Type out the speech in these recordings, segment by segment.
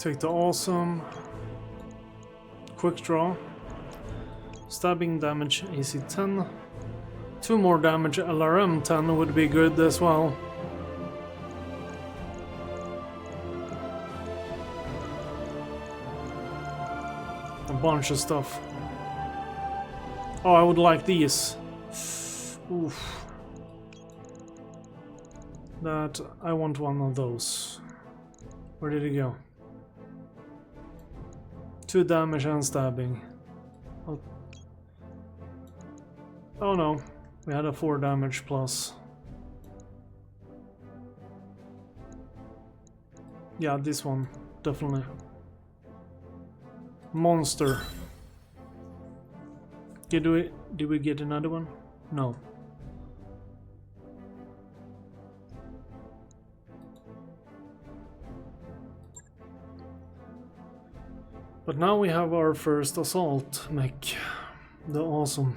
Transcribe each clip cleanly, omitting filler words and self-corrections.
Take the awesome. Quick draw. Stabbing damage AC 10. 2 more damage LRM 10 would be good as well. A bunch of stuff. Oh, I would like these. Oof. That I want one of those. Where did it go? 2 damage and stabbing. Oh no, we had a 4 damage plus. Yeah, this one, definitely. Monster. Did we get another one? No. But now we have our first assault mech. The awesome.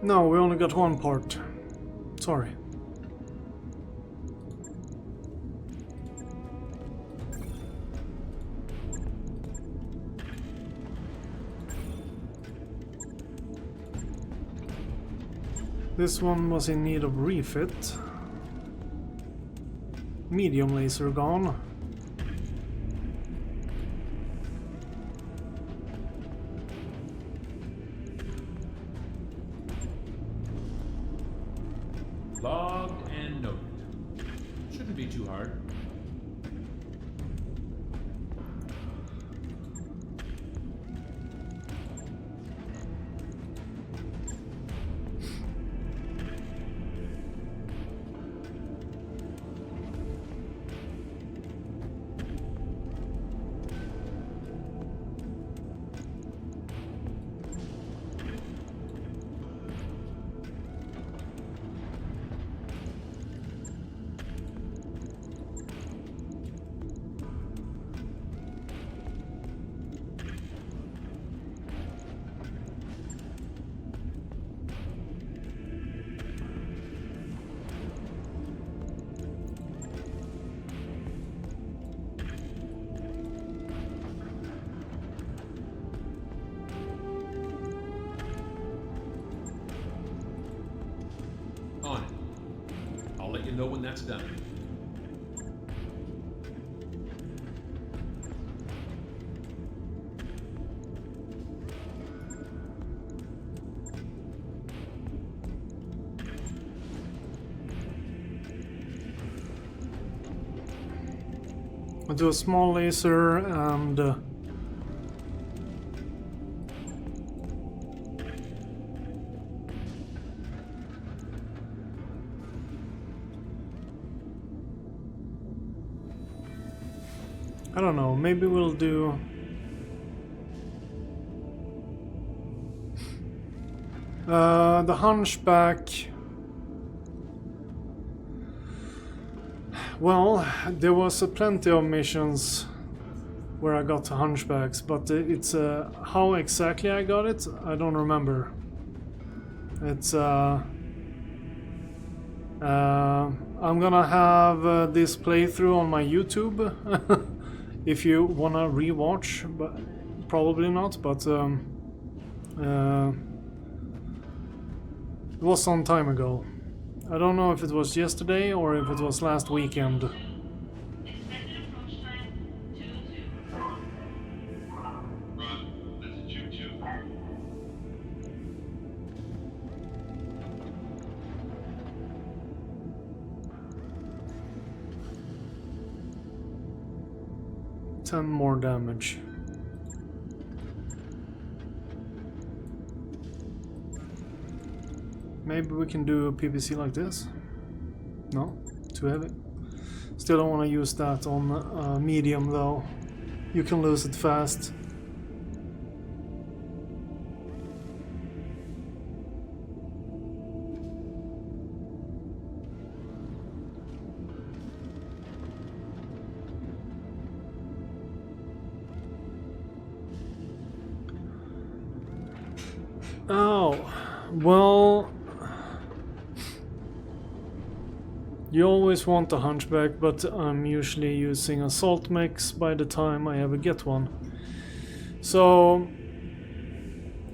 No, we only got one part. Sorry. This one was in need of refit. Medium laser gone. Logged and noted. Shouldn't be too hard. On it. I'll let you know when that's done. I'll do a small laser and I don't know, maybe we'll do the Hunchback. Well, there was plenty of missions where I got the Hunchbacks, but it's how exactly I got it, I don't remember. It's I'm gonna have this playthrough on my YouTube if you wanna rewatch, but probably not. But it was some time ago. I don't know if it was yesterday or if it was last weekend. Expected approach time 2-2. Run, that's a 2-2. Ten more damage. Maybe we can do a PVC like this? No? Too heavy? Still don't want to use that on medium though. You can lose it fast. Oh, well, you always want a hunchback, but I'm usually using a salt mix by the time I ever get one. So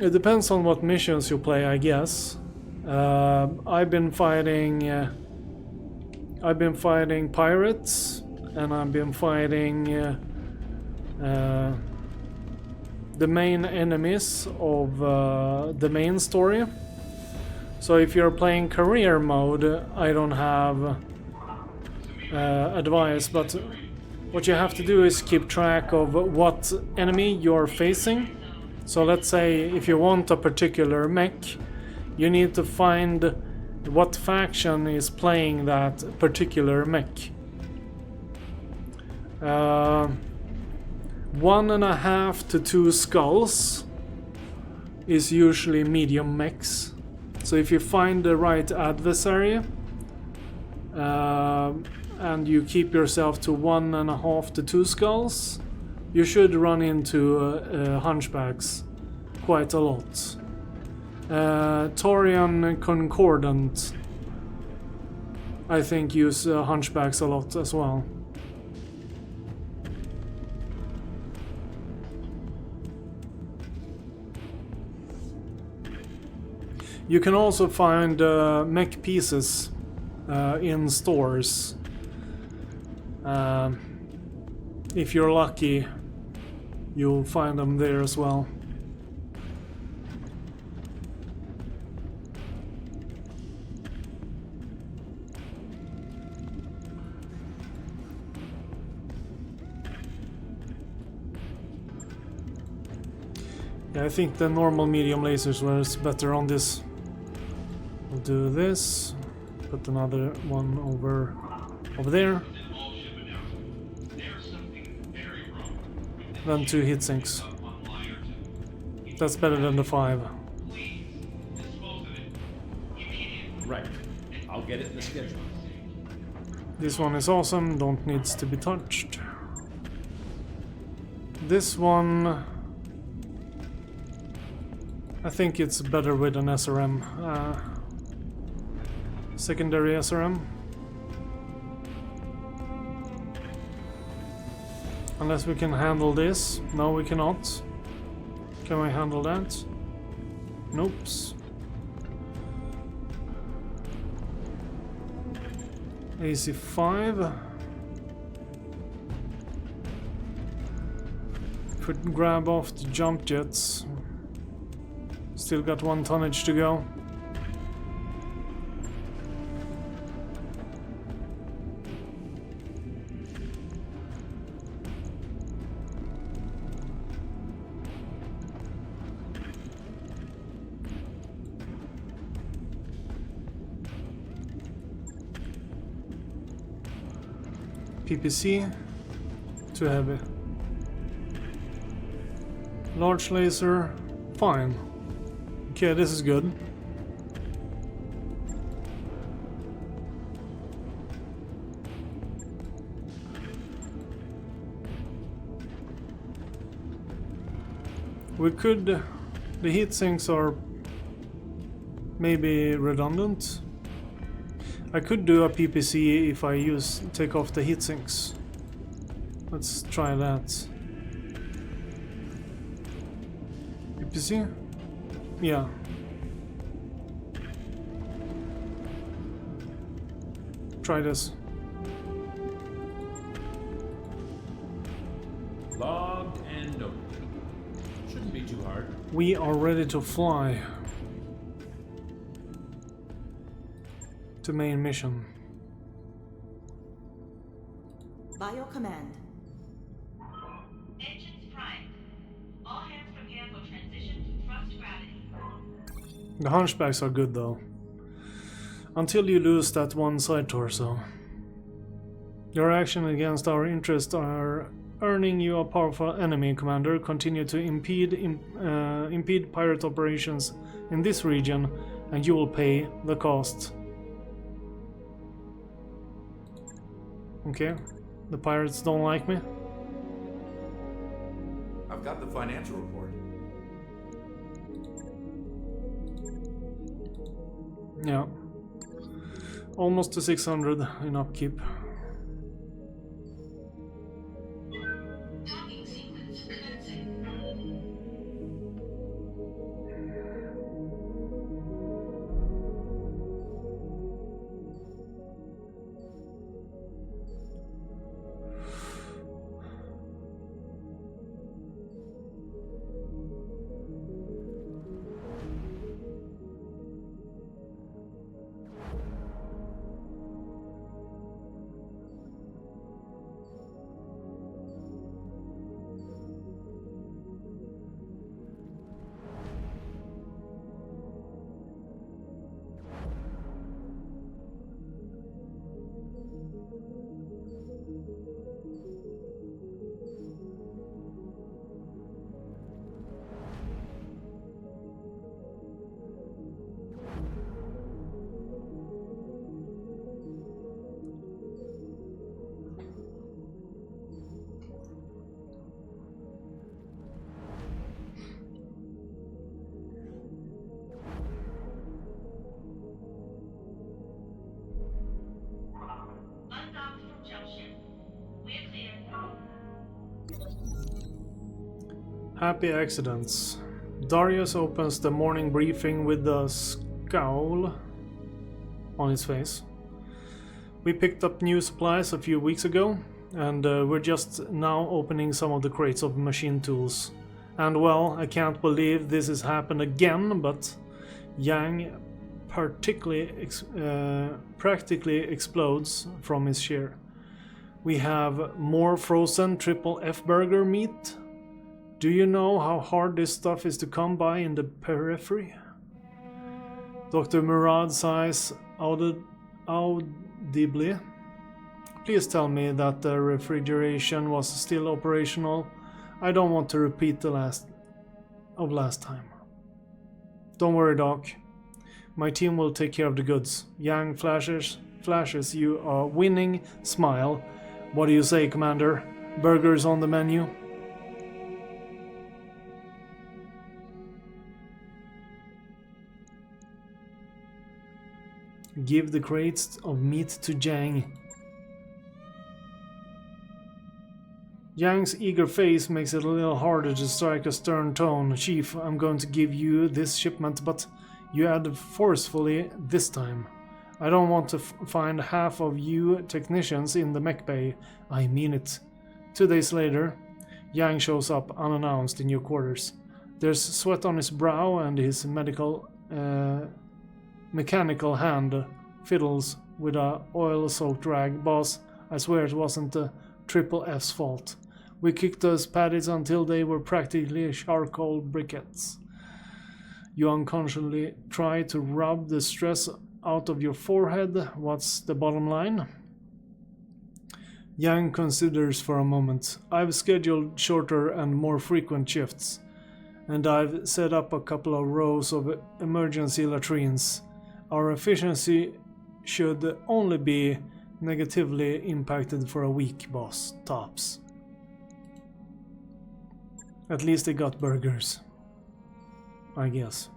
it depends on what missions you play, I guess. I've been fighting pirates, and I've been fighting the main enemies of the main story. So if you're playing career mode, I don't have advice, but what you have to do is keep track of what enemy you're facing. So let's say if you want a particular mech, you need to find what faction is playing that particular mech. 1.5 to 2 skulls is usually medium mechs. So if you find the right adversary and you keep yourself to 1.5 to 2 skulls, you should run into hunchbacks quite a lot. Taurian Concordant, I think, use hunchbacks a lot as well. You can also find mech pieces in stores. If you're lucky, you'll find them there as well. Yeah, I think the normal medium lasers was better on this. We'll do this, put another one over there, then 2 heat sinks. That's better than the 5. Right. I'll get it in the schedule. This one is awesome, don't needs to be touched. This one, I think it's better with an SRM. Secondary SRM. Unless we can handle this. No, we cannot. Can we handle that? Nope. AC5. Could grab off the jump jets. Still got 1 tonnage to go. PPC, too heavy. Large laser, fine. Okay, this is good. We could... the heat sinks are maybe redundant. I could do a PPC if I take off the heat sinks. Let's try that. PPC? Yeah. Try this. Logged and noted. Shouldn't be too hard. We are ready to fly. To main mission. By your command. Engines primed. All hands prepare for transition to thrust gravity. The hunchbacks are good though. Until you lose that one side torso. Your action against our interests are earning you a powerful enemy, Commander. Continue to impede pirate operations in this region, and you will pay the cost. Okay, the pirates don't like me. I've got the financial report. Yeah. Almost to 600 in upkeep. Docking sequence commencing. Undocked from jump ship. We're clear. Happy accidents. Darius opens the morning briefing with a scowl on his face. We picked up new supplies a few weeks ago, and we're just now opening some of the crates of machine tools. And well, I can't believe this has happened again, but Yang practically explodes from his chair. We have more frozen triple F burger meat. Do you know how hard this stuff is to come by in the periphery? Dr. Murad sighs audibly. Please tell me that the refrigeration was still operational. I don't want to repeat the last time. Don't worry, Doc. My team will take care of the goods. Yang flashes you a winning smile. What do you say, Commander? Burgers on the menu? Give the crates of meat to Yang. Yang's eager face makes it a little harder to strike a stern tone. Chief, I'm going to give you this shipment, but you add forcefully this time. I don't want to find half of you technicians in the mech bay. I mean it. 2 days later, Yang shows up unannounced in your quarters. There's sweat on his brow and his mechanical hand fiddles with a oil-soaked rag. Boss, I swear it wasn't the triple F's fault. We kicked those patties until they were practically charcoal briquettes. You unconsciously try to rub the stress out of your forehead. What's the bottom line? Yang considers for a moment. I've scheduled shorter and more frequent shifts, and I've set up a couple of rows of emergency latrines. Our efficiency should only be negatively impacted for a week, boss. Tops. At least they got burgers, I guess.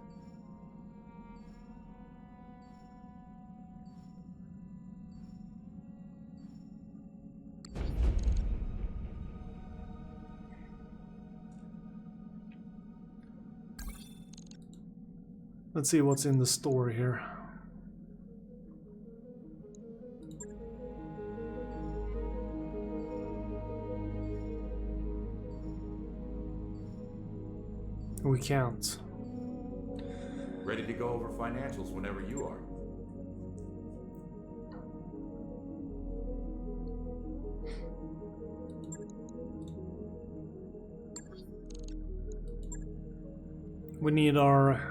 Let's see what's in the store here. We can't. Ready to go over financials whenever you are. We need our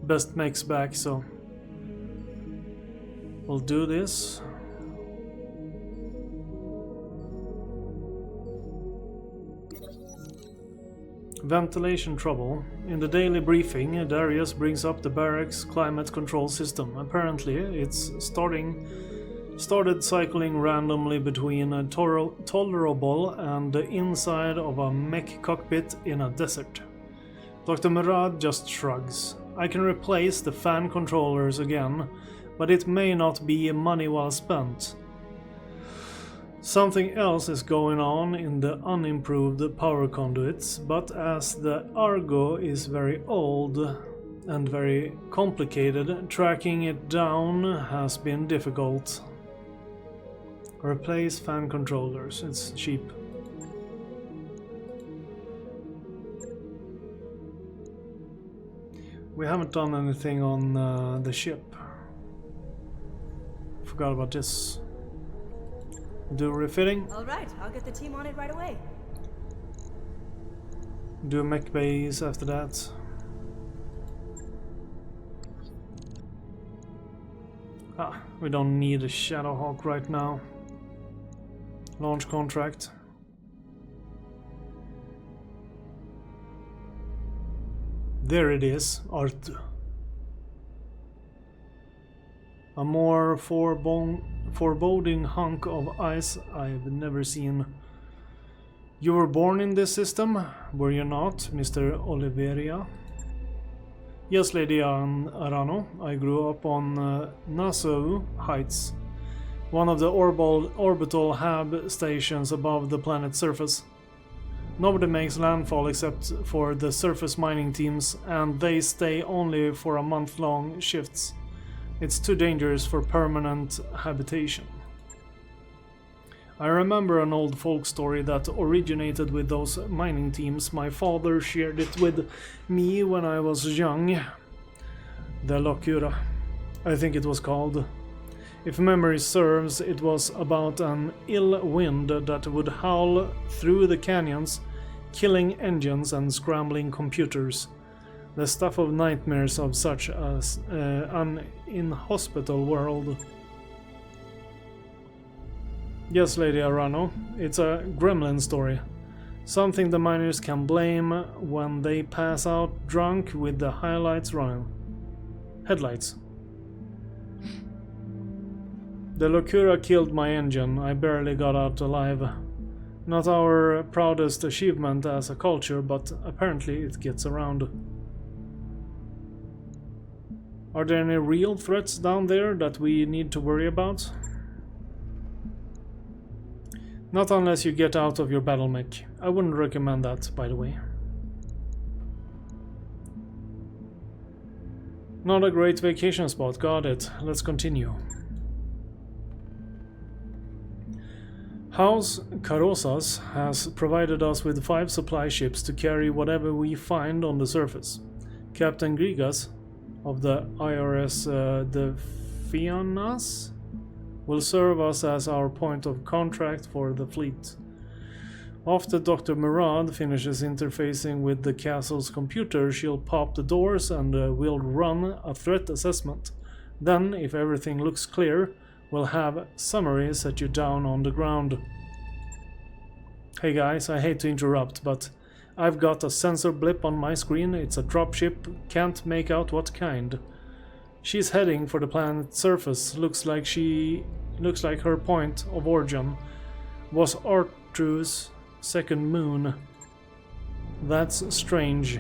best mechs back, so we'll do this. Ventilation trouble. In the daily briefing, Darius brings up the barracks climate control system. Apparently, it's started cycling randomly between a tolerable and the inside of a mech cockpit in a desert. Dr. Murad just shrugs. I can replace the fan controllers again, but it may not be money well spent. Something else is going on in the unimproved power conduits, but as the Argo is very old and very complicated, tracking it down has been difficult. Replace fan controllers, it's cheap. We haven't done anything on the ship. Forgot about this. Do refitting. All right, I'll get the team on it right away. Do mech bays after that. We don't need a Shadowhawk right now. Launch contract. There it is, Artu. A more foreboding hunk of ice I've never seen. You were born in this system, were you not, Mr. Oliveria? Yes, Lady Arano. I grew up on Nassau Heights, one of the orbital hab stations above the planet's surface. Nobody makes landfall except for the surface mining teams, and they stay only for a month-long shifts. It's too dangerous for permanent habitation. I remember an old folk story that originated with those mining teams. My father shared it with me when I was young. The Locura, I think it was called. If memory serves, it was about an ill wind that would howl through the canyons, killing engines and scrambling computers. The stuff of nightmares of such as an inhospitable world. Yes, Lady Arano, it's a gremlin story. Something the miners can blame when they pass out drunk with the headlights. The Locura killed my engine. I barely got out alive. Not our proudest achievement as a culture, but apparently it gets around. Are there any real threats down there that we need to worry about? Not unless you get out of your battle mech. I wouldn't recommend that, by the way. Not a great vacation spot, got it. Let's continue. House Carosas has provided us with 5 supply ships to carry whatever we find on the surface. Captain Grigas of the IRS the Fianas will serve us as our point of contact for the fleet. After Dr. Murad finishes interfacing with the castle's computer, she'll pop the doors and we'll run a threat assessment. Then, if everything looks clear, we'll have summary set you down on the ground. Hey guys, I hate to interrupt, but I've got a sensor blip on my screen. It's a dropship, can't make out what kind. She's heading for the planet's surface. Looks like her point of origin was Artru's second moon. That's strange.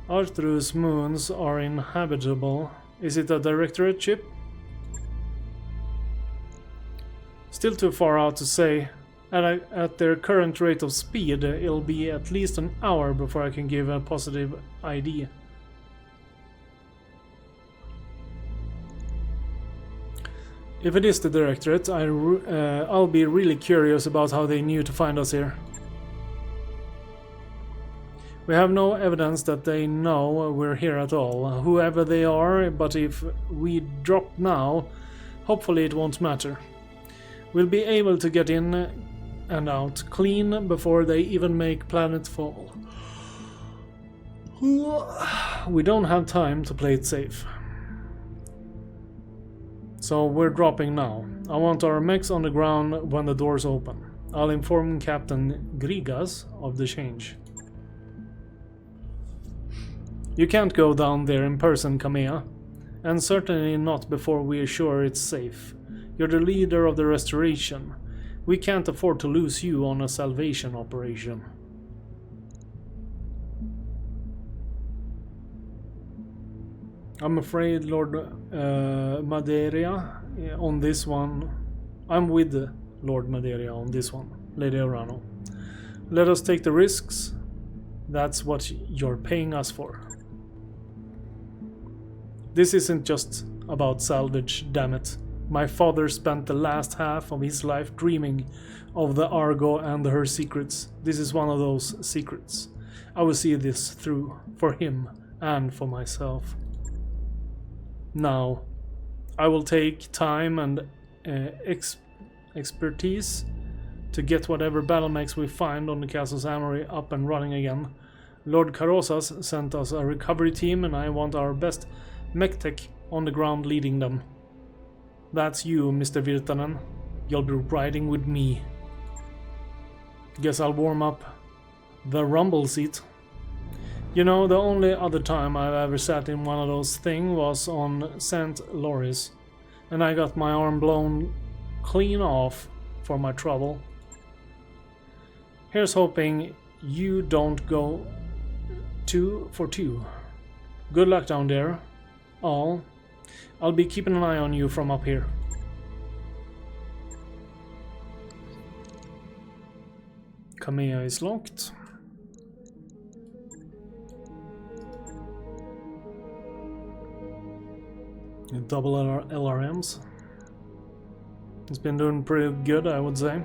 Artru's moons are inhabitable. Is it a Directorate ship? Still too far out to say. At their current rate of speed, it'll be at least an hour before I can give a positive ID. If it is the Directorate, I'll be really curious about how they knew to find us here. We have no evidence that they know we're here at all, whoever they are, but if we drop now, hopefully it won't matter. We'll be able to get in and out clean before they even make planetfall. We don't have time to play it safe. So we're dropping now. I want our mechs on the ground when the doors open. I'll inform Captain Grigas of the change. You can't go down there in person, Kamea. And certainly not before we are sure it's safe. You're the leader of the restoration. We can't afford to lose you on a salvation operation. I'm afraid, Lord Madeira, on this one. I'm with Lord Madeira on this one, Lady Orano. Let us take the risks. That's what you're paying us for. This isn't just about salvage, damn it. My father spent the last half of his life dreaming of the Argo and her secrets. This is one of those secrets. I will see this through, for him and for myself. Now, I will take time and expertise to get whatever battlemechs we find on the castle's armory up and running again. Lord Carosas sent us a recovery team, and I want our best mech-tech on the ground leading them. That's you, Mr. Virtanen. You'll be riding with me. Guess I'll warm up the rumble seat. You know, the only other time I've ever sat in one of those things was on St. Loris, and I got my arm blown clean off for my trouble. Here's hoping you don't go 2 for 2. Good luck down there, all. I'll be keeping an eye on you from up here. Kamea is locked. Double LRMs. It's been doing pretty good, I would say.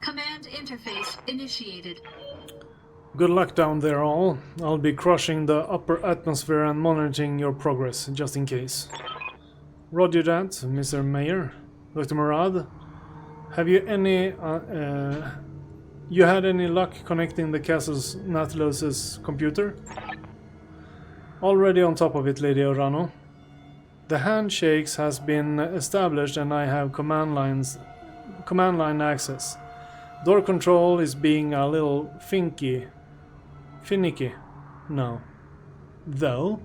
Command interface initiated. Good luck down there, all. I'll be crushing the upper atmosphere and monitoring your progress, just in case. Roger that, Mr. Mayor. Dr. Murad, have you any... you had any luck connecting the castle's Nautilus's computer? Already on top of it, Lady Orano. The handshakes has been established and I have command line access. Door control is being a little finicky. No. Though.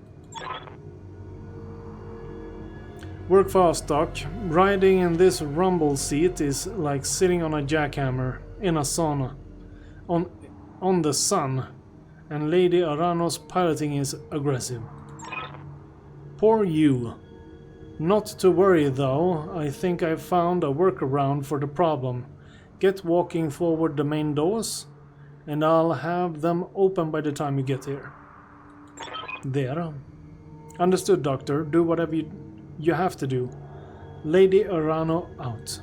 Work fast, Doc. Riding in this rumble seat is like sitting on a jackhammer in a sauna. On the sun. And Lady Orano's piloting is aggressive. Poor you. Not to worry though, I think I've found a workaround for the problem. Get walking forward the main doors, and I'll have them open by the time you get here. There. Understood, Doctor. Do whatever you have to do. Lady Orano out.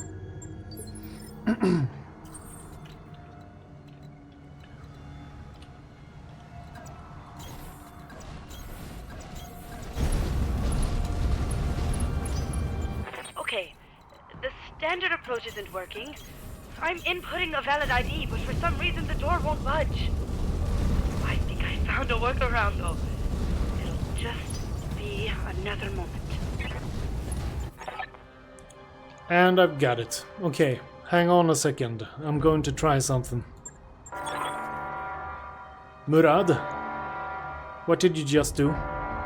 Okay, the standard approach isn't working. I'm inputting a valid ID, but for some reason the door won't budge. I think I found a workaround, though. It'll just be another moment. And I've got it. Okay, hang on a second. I'm going to try something. Murad, what did you just do?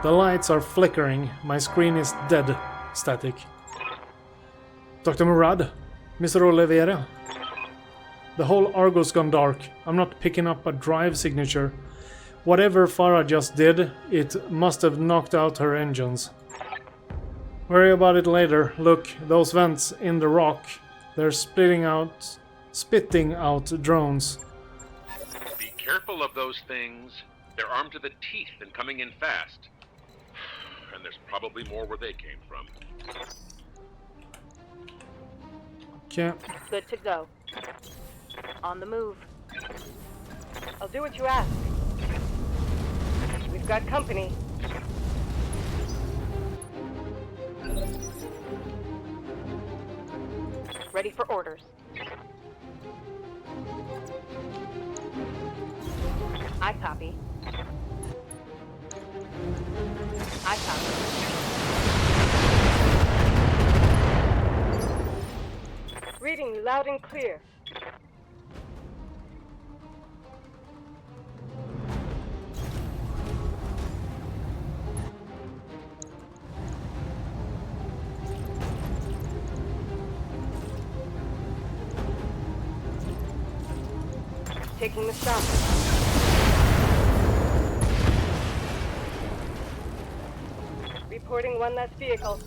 The lights are flickering. My screen is dead static. Dr. Murad? Mr. Oliveira? The whole Argo's gone dark. I'm not picking up a drive signature. Whatever Farah just did, it must have knocked out her engines. Worry about it later. Look, those vents in the rock. They're spitting out drones. Be careful of those things. They're armed to the teeth and coming in fast. And there's probably more where they came from. Okay. Good to go. On the move. I'll do what you ask. We've got company. Ready for orders. I copy. I copy. Reading you loud and clear. Taking the shot. Reporting one less vehicle.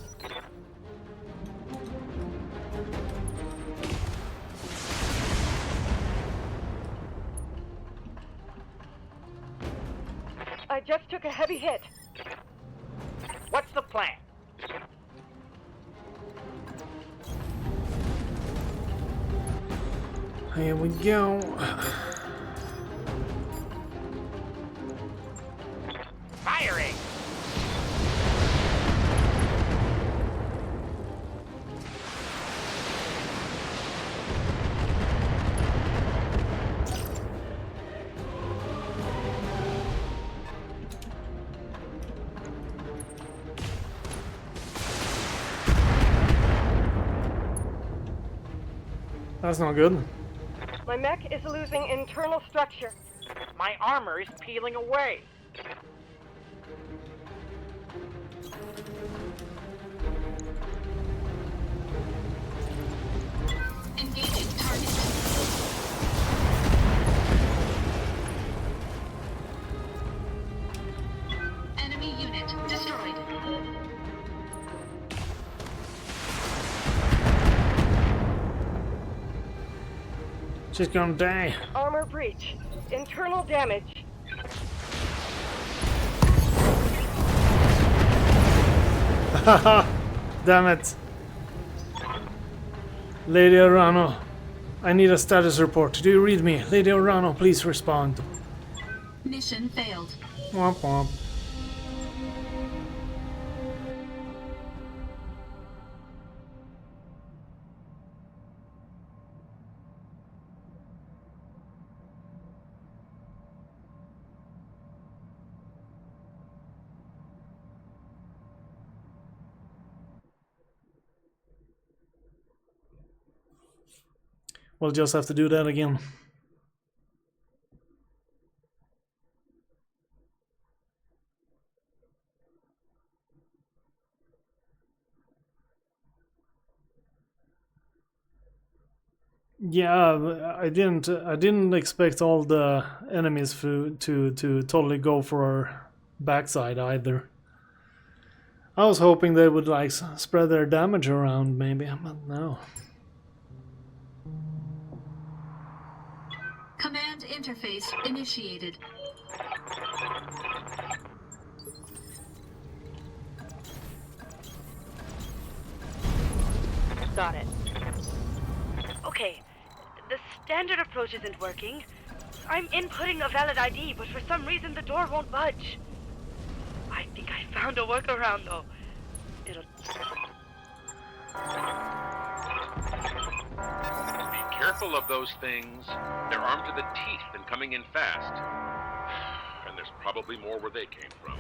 I just took a heavy hit. What's the plan? Here we go. Firing! That's not good. My mech is losing internal structure. My armor is peeling away. Engaging target. Enemy unit destroyed. She's gonna die. Armor breach. Internal damage. Haha! Damn it. Lady Orano, I need a status report. Do you read me? Lady Orano, please respond. Mission failed. Womp womp. We'll just have to do that again. Yeah, I didn't expect all the enemies to totally go for our backside either. I was hoping they would like spread their damage around maybe, but no. Command interface initiated. Got it. Okay, the standard approach isn't working. I'm inputting a valid ID, but for some reason the door won't budge. I think I found a workaround though. It'll... Be careful of those things. They're armed to the teeth and coming in fast. And there's probably more where they came from.